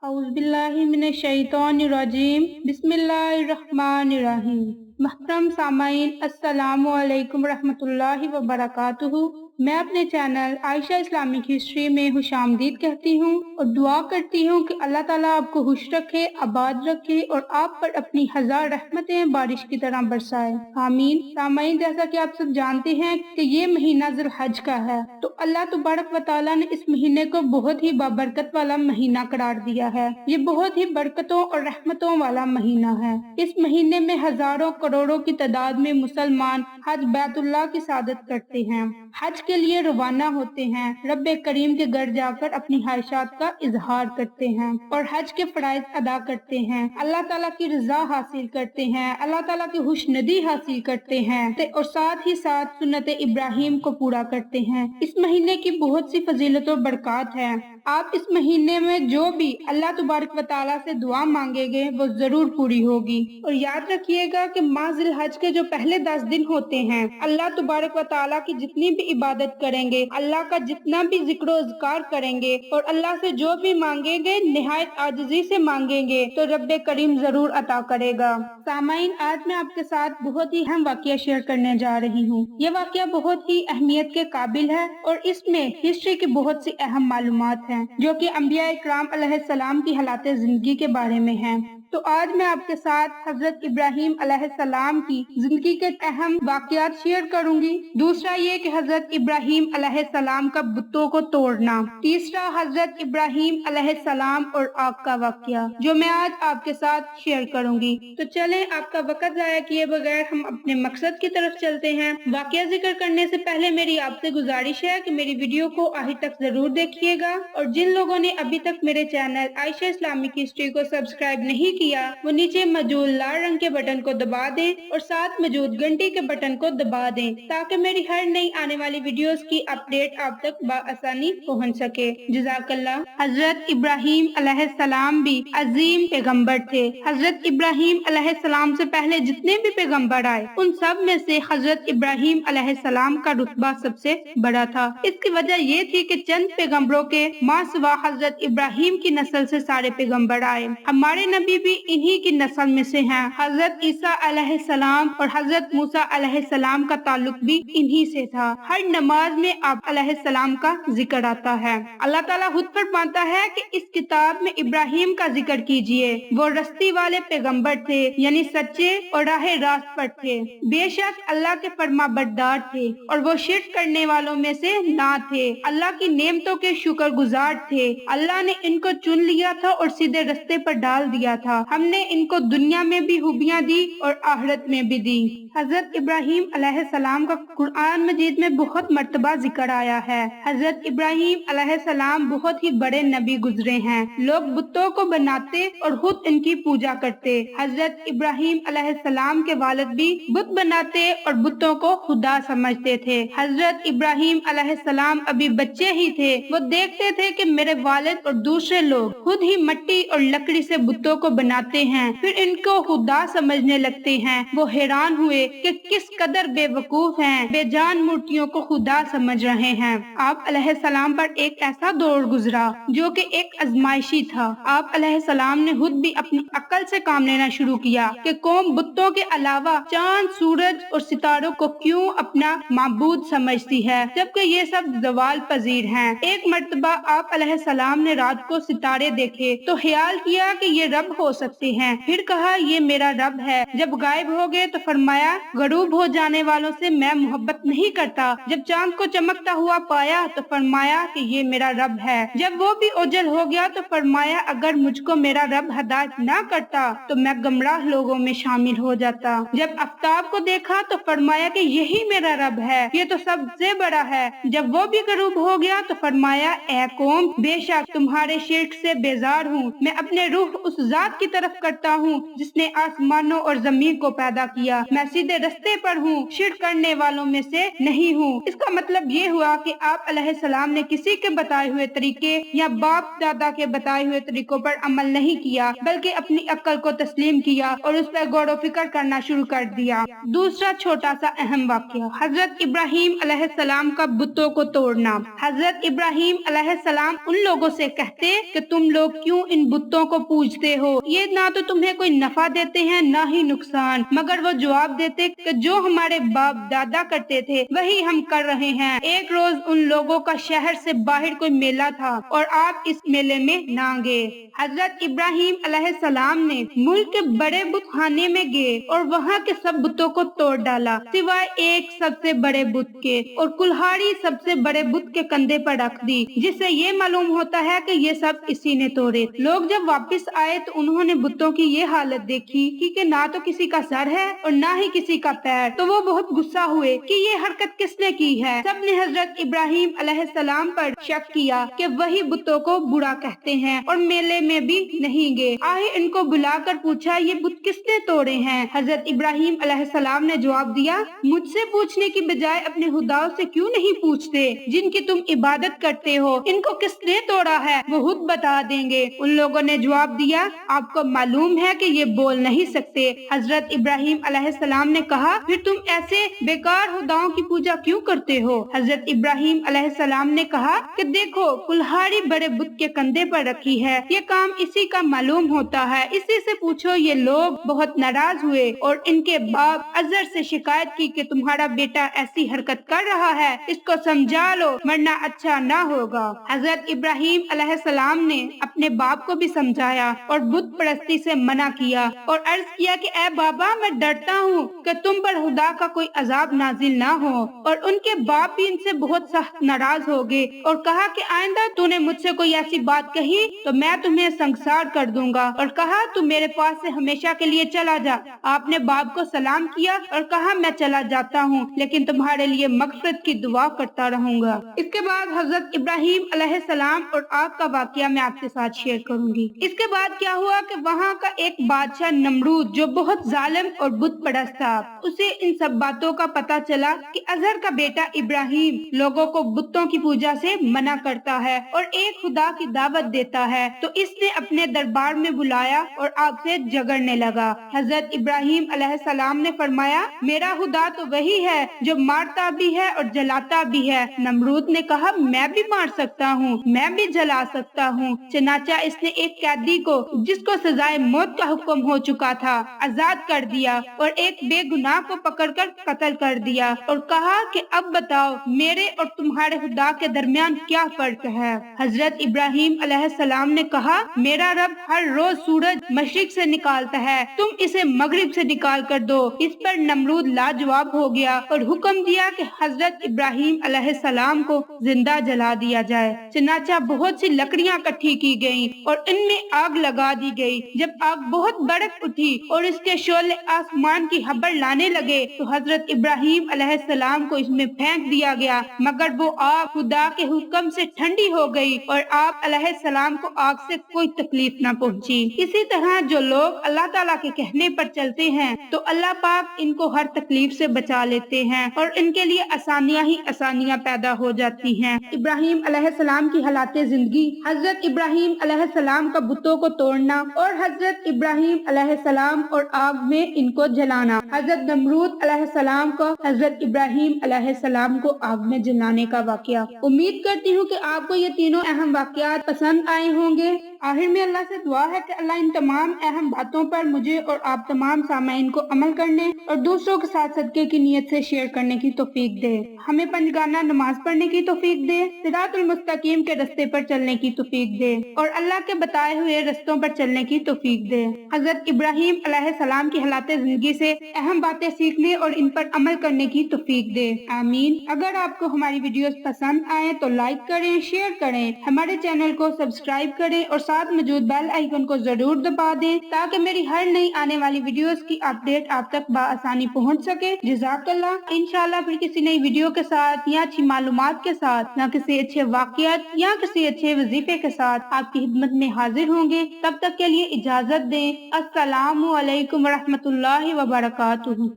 औज़ुबिल्लाहिमिनश्शैतानिर्रजीम बिस्मिल्लाहिर्रहमानिर्रहीम। महतरम सामाईन, अस्सलामु अलैकुम रहमतुल्लाहि व बरकातुहू। मैं अपने चैनल आयशा इस्लामिक हिस्ट्री में खुशामदीद कहती हूँ और दुआ करती हूँ कि अल्लाह ताला आपको खुश रखे, आबाद रखे और आप पर अपनी हजार रहमतें बारिश की तरह बरसाए, आमीन। सामाईन, जैसा कि आप सब जानते हैं कि ये महीना ज़ुल्हज का है, तो अल्लाह तबारक व तआला ने इस महीने को बहुत ही बाबरकत वाला महीना करार दिया है। ये बहुत ही बरकतों और रहमतों वाला महीना है। इस महीने में हजारों करोड़ों की तादाद में मुसलमान हज बैतुल्लाह की सादत करते हैं, हज के लिए रवाना होते हैं, रब्बे करीम के घर जाकर अपनी ख्वाहिशात का इजहार करते हैं और हज के फराइज अदा करते हैं, अल्लाह ताला की रजा हासिल करते हैं, अल्लाह ताला की खुशनदी हासिल करते हैं और साथ ही साथ सुन्नत इब्राहिम को पूरा करते हैं। इस महीने की बहुत सी फजीलत और बरकत है। आप इस महीने में जो भी अल्लाह तबारक व तआला से दुआ मांगेंगे वो जरूर पूरी होगी। और याद रखिएगा कि माह ज़िलहज के जो पहले 10 दिन होते हैं, अल्लाह तबारक व तआला की जितनी भी इबादत करेंगे, अल्लाह का जितना भी जिक्र और ज़िकार करेंगे और अल्लाह से जो भी मांगेंगे निहायत आजिज़ी से मांगेंगे तो रब्बे करीम जरूर अता करेगा। सामाईन, आज मैं आपके साथ बहुत ही अहम वाक़या शेयर करने जा रही हूँ। ये वाक़या बहुत ही अहमियत के काबिल है और इसमें हिस्ट्री की बहुत सी अहम मालूमात हैं जो कि अंबिया इकराम अलैहिस्सलाम की हालात जिंदगी के बारे में हैं। तो आज मैं आपके साथ हजरत इब्राहिम अलैहिस्सलाम की जिंदगी के अहम वाक़यात शेयर करूंगी। दूसरा ये कि हजरत इब्राहिम अलैहिस्सलाम का बुतों को तोड़ना। तीसरा हजरत इब्राहिम अलैहिस्सलाम और आग का वाक़या जो मैं आज आपके साथ शेयर करूंगी। तो चलें, आपका वक्त जाया किए बगैर हम अपने मकसद की तरफ चलते हैं। वाक़या जिक्र करने से पहले मेरी आपसे गुजारिश है कि मेरी वीडियो को आखिर तक जरूर देखिएगा और जिन लोगों ने अभी तक मेरे चैनल आयशा इस्लामिक हिस्ट्री को सब्सक्राइब नहीं किया वो नीचे मौजूद लाल रंग के बटन को दबा दें और साथ मौजूद घंटी के बटन को दबा दें ताकि मेरी हर नई आने वाली वीडियोस की अपडेट आप तक बआसानी पहुंच सके। जज़ाकल्लाह। हजरत इब्राहिम अलैहिस्सलाम भी अजीम पैगंबर थे। हजरत इब्राहिम अलैहिस्सलाम से पहले जितने भी पैगंबर आए उन सब में से हजरत इब्राहिम अलैहिस्सलाम का रुतबा सबसे बड़ा था। इसकी वजह ये थी कि चंद पैगंबरों के माँ सिवा हजरत इब्राहिम की नस्ल से सारे पैगंबर आए। हमारे नबी भी इन्हीं की नस्ल में से हैं। हजरत ईसा अलैहिस्सलाम और हजरत मूसा अलैहिस्सलाम का ताल्लुक भी इन्हीं से था। हर नमाज में आप अलैहिस्सलाम का जिक्र आता है। अल्लाह ताला खुद फरमाता है कि इस किताब में इब्राहिम का जिक्र कीजिए, वो रस्ती वाले पैगंबर थे, यानी सच्चे और राह रास्त पर थे। बेशक अल्लाह के फरमाबरदार थे और वो शिर्क करने वालों में से ना थे। अल्लाह की नेमतों के शुक्रगुजार थे। अल्लाह ने इनको चुन लिया था और सीधे रास्ते पर डाल दिया था। हमने इनको दुनिया में भी खूबियाँ दी और आखिरत में भी दी। हजरत इब्राहिम अलैहिस्सलाम का कुरान मजीद में बहुत मर्तबा जिक्र आया है। हजरत इब्राहिम अलैहिस्सलाम बहुत ही बड़े नबी गुजरे हैं। लोग बुतों को बनाते और खुद इनकी पूजा करते। हजरत इब्राहिम अलैहिस्सलाम के वालिद भी बुत बनाते और बुतों को खुदा समझते थे। हजरत इब्राहिम अलैहिस्सलाम अभी बच्चे ही थे। वो देखते थे कि मेरे वालिद और दूसरे लोग खुद ही मिट्टी और लकड़ी से बुतों को बनाते हैं, फिर इनको खुदा समझने लगते हैं। वो हैरान हुए कि किस कदर बेवकूफ हैं, बेजान मूर्तियों को खुदा समझ रहे हैं। आप अलैहिस्सलाम पर एक ऐसा दौर गुजरा जो कि एक आजमाइशी था। आप अलैहिस्सलाम ने खुद भी अपनी अक्ल से काम लेना शुरू किया कि कौम बुतों के अलावा चांद, सूरज और सितारों को क्यों अपना माबूद समझती है, जबकि ये सब जवाल पजीर हैं। एक मर्तबा आप अलैहिस्सलाम ने रात को सितारे देखे तो ख्याल किया कि ये रब हो सकते हैं। फिर कहा ये मेरा रब है। जब गायब हो गए तो फरमाया गरूब हो जाने वालों से मैं मोहब्बत नहीं करता। जब चांद को चमकता हुआ पाया तो फरमाया कि ये मेरा रब है। जब वो भी ओझल हो गया तो फरमाया अगर मुझको मेरा रब हिदायत ना करता तो मैं गुमराह लोगों में शामिल हो जाता। जब आफ्ताब को देखा तो फरमाया कि यही मेरा रब है, ये तो सबसे बड़ा है। जब वो भी गरूब हो गया तो फरमाया ए कौम, बेशक तुम्हारे शिर्क से बेजार हूँ। मैं अपने रूह उस जात की तरफ करता हूँ जिसने आसमानों और जमीन को पैदा किया। मैं सीधे रास्ते पर हूँ, शिर्क करने वालों में से नहीं हूँ। हूँ। इसका मतलब ये हुआ कि आप अलैहिस्सलाम ने किसी के बताए हुए तरीके या बाप दादा के बताए हुए तरीकों पर अमल नहीं किया, बल्कि अपनी अक्ल को तस्लीम किया और उस पर गौर व फिक्र करना शुरू कर दिया। दूसरा छोटा सा अहम वाक़या, हजरत इब्राहिम अलैहिस्सलाम का बुतों को तोड़ना। हजरत इब्राहिम अलैहिस्सलाम उन लोगों से कहते कि तुम लोग क्यों इन बुतों को पूजते हो, ये ना तो तुम्हें कोई नफा देते हैं ना ही नुकसान। मगर वो जवाब देते कि जो हमारे बाप दादा करते थे वही हम कर रहे हैं। एक रोज उन लोगों का शहर से बाहर कोई मेला था और आप इस मेले में ना गए। हजरत इब्राहिम अलैहिस्सलाम ने मुल्क के बड़े बुत खाने में गए और वहाँ के सब बुतों को तोड़ डाला सिवाय एक सबसे बड़े बुत के, और कुल्हाड़ी सबसे बड़े बुत के कंधे पर रख दी, जिससे ये मालूम होता है कि ये सब इसी ने तोड़े। लोग जब वापस आए तो उन्होंने बुतों की ये हालत देखी कि ना तो किसी का सर है और ना ही किसी का पैर, तो वो बहुत गुस्सा हुए कि ये हरकत किसने की है। सबने हजरत इब्राहिम अलैहिस्सलाम पर शक किया कि वही बुतों को बुरा कहते हैं और मेले में भी नहीं गए। आए इनको बुलाकर पूछा ये बुत किसने तोड़े हैं। हजरत इब्राहिम अलैहिस्सलाम ने जवाब दिया, मुझसे पूछने की बजाय अपने खुदाओं से क्यों नहीं पूछते जिनकी तुम इबादत करते हो, इनको किसने तोड़ा है वो खुद बता देंगे। उन लोगों ने जवाब दिया, आपको मालूम है कि ये बोल नहीं सकते। हजरत इब्राहिम अलैहिस्सलाम ने कहा, फिर तुम ऐसे बेकार खुदाओं की पूजा क्यों करते हो। हजरत इब्राहिम अलैहिस्सलाम ने कहा कि देखो कुल्हाड़ी बड़े बुत के कंधे पर रखी है, ये काम इसी का मालूम होता है, इसी से पूछो। ये लोग बहुत नाराज हुए और इनके बाप अजर से शिकायत की कि तुम्हारा बेटा ऐसी हरकत कर रहा है, इसको समझा लो वरना अच्छा ना होगा। हजरत इब्राहिम अलैहिस्सलाम ने अपने बाप को भी समझाया और बुत परस्ती से मना किया और अर्ज किया कि ऐ बाबा, मैं डरता हूँ कि तुम पर खुदा का कोई अजाब नाजिल ना हो। और उनके बाप भी इनसे बहुत सख्त नाराज हो गए और कहा कि आइंदा तूने मुझसे कोई ऐसी बात कही तो मैं तुम्हें संसार कर दूंगा, और कहा तू मेरे पास से हमेशा के लिए चला जा। आपने बाप को सलाम किया और कहा मैं चला जाता हूँ, लेकिन तुम्हारे लिए मगफिरत की दुआ करता रहूंगा। इसके बाद हजरत इब्राहिम अलैहिस्सलाम और आग का वाकया मैं आपके साथ शेयर करूंगी। इसके बाद क्या हुआ कि वहाँ का एक बादशाह नमरूद जो बहुत जालिम और बुत परस्त था, उसे इन सब बातों का पता चला कि अजहर का बेटा इब्राहिम लोगों को बुतों की पूजा से मना करता है और एक खुदा की दावत देता है, तो इसने अपने दरबार में बुलाया और आपसे झगड़ने लगा। हजरत इब्राहिम अलैहिस्सलाम ने फरमाया, मेरा खुदा तो वही है जो मारता भी है और जलाता भी है। नमरूद ने कहा, मैं भी मार सकता हूँ, मैं भी जला सकता हूँ। चनाचा इसने एक कैदी को जिसको सजाए मौत का हुक्म हो चुका था आजाद कर दिया और एक बेगुनाह को पकड़कर कत्ल कर दिया और कहा कि अब बताओ मेरे और तुम्हारे खुदा के दरमियान क्या फर्क है। हजरत इब्राहिम अलैहिस्सलाम ने कहा, मेरा रब हर रोज सूरज मशरिक से निकालता है, तुम इसे मगरिब से निकाल कर दो। इस पर नमरूद लाजवाब हो गया और हुक्म दिया कि हजरत इब्राहिम अलैहिस्सलाम को जिंदा जला दिया जाए। चनाचा बहुत सी लकड़ियां इकट्ठी की गयी और इनमें आग लगा दी गई। जब आग बहुत भड़क उठी और इसके शोले आसमान की खबर लाने लगे तो हजरत इब्राहिम अलैहिस्सलाम को इसमें फेंक दिया गया, मगर वो आग खुदा के हुक्म से ठंडी हो गई और आप अलैहिस्सलाम को आग से कोई तकलीफ न पहुंची। इसी तरह जो लोग अल्लाह ताला के कहने पर चलते हैं तो अल्लाह पाक इनको हर तकलीफ से बचा लेते हैं और इनके लिए आसानियां ही आसानियां पैदा हो जाती हैं। इब्राहिम अलैहिस्सलाम की हालाते जिंदगी, हजरत इब्राहिम अलैहिस्सलाम का बुतों को तोड़ना और हजरत इब्राहिम अलैहिस्सलाम और आग में इनको जलाना। हजरत नमरूद अलैहिस्सलाम को हजरत इब्राहिम अलैहिस्सलाम को आग में जलाने का वाकया। उम्मीद करती हूँ कि आपको ये तीनों अहम वाकयात पसंद आए होंगे। आखिर में अल्लाह से दुआ है कि अल्लाह इन तमाम अहम बातों पर मुझे और आप तमाम सामाइन को अमल करने और दूसरों के साथ सदके की नीयत से शेयर करने की तौफीक दे। हमें पंजगाना नमाज पढ़ने की तौफीक दे, सिरातुल मुस्तकीम के रास्ते पर चलने की तौफीक दे और अल्लाह के बताए हुए रास्तों पर चलने की तौफीक दे। हजरत इब्राहिम अलैहिस्सलाम की हालाते जिंदगी से अहम बातें सीखने और इन पर अमल करने की तौफीक दे। आमीन। अगर आपको हमारी वीडियोस पसंद आए तो लाइक करें, शेयर करें, हमारे चैनल को सब्सक्राइब करें और साथ मौजूद बेल आइकन को जरूर दबा दें ताकि मेरी हर नई आने वाली वीडियोस की अपडेट आप तक बआसानी पहुंच सके। जज़ाकल्लाह। इंशाल्लाह फिर किसी नई वीडियो के साथ या अच्छी मालूमात के साथ या किसी अच्छे वाकयात या किसी अच्छे वजीफे के साथ आपकी खिदमत में हाजिर होंगे। तब तक के लिए इजाजत दें। अस्सलामु अलैकुम व रहमतुल्लाहि व बरकातुहू।